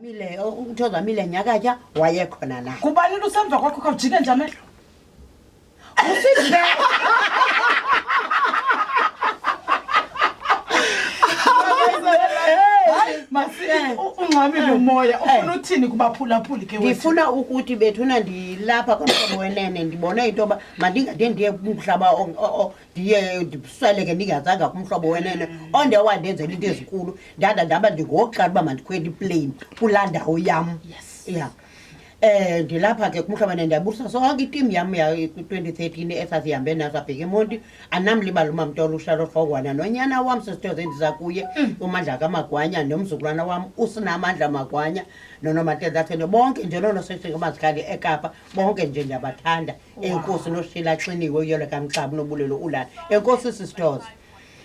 Mile umthoza mile nyakatya wayekhona na. Kubani lusemva kwakho khawujike nje amehlo? Usidle. Ungxamile umoya ufuna uthini kubaphulaphuli ke wethu? Ndifuna ukuthi bethuna ndilapha komhlobo wenene ndibona into yoba mandingade ndiye kumhlaba ndiye ndisweleke ndingazanga kumhlobo wenene onde wandenzela into ezinkulu ndaba ndingoqala uba mandikhwele iplane kulaa ndawo yam. Ya ndilapha ke kumhlaba wenene ndiyabusa sonke itimu yam ya-2013 esasihambe naso abheka emonti anamlibala umamtolo uCharlotte Rogwana nonyana wam sisithoze endiza kuye uMandla kaMagwanya nomzukulwana wam uSinamandla Magwanya noNomatezathe bonke nje noNoseshingamazikhali eKapa bonke nje ndiyabathanda. Enkosi noShila Xiniwe uyelo kaMxabu nobulelo ulana enkosi sisithoze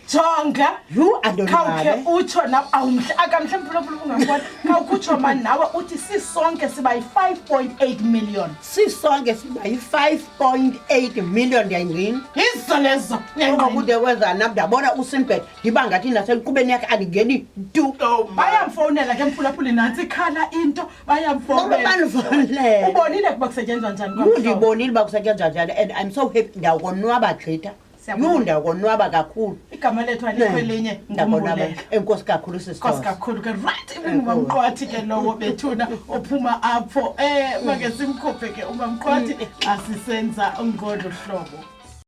Jonga you andonibale khawukhe utsho nawe awumhle akamhle mphulaphula ungangibona khawukutsho mani nawe uthi sisonke siba yi-5.8 million sisonke siba yi-5.8 million ndiyayingqini yizo lezo kude wezana ndabona uSimbet ndiba ngathi nasenkqubeni yakhe andingeni tu bayamfowunela ke mphulaphuli nantsi ikhala into bayamfowunela bandifonele ubonile kuba kusetyenzwa njani ndibonile uba kusetyenzwa njani and I'm so happy ndawukonwaba gqitha ndakonwaba kakhulu igama lethu alikho elinye ndakonwaba enkosi kakhulu Nkosi sisithoze kakhulu ke right umamqwathi ke lowo bethuna ophuma apho make simkhuphe ke umamqwathi asisenza ngodo hlobo.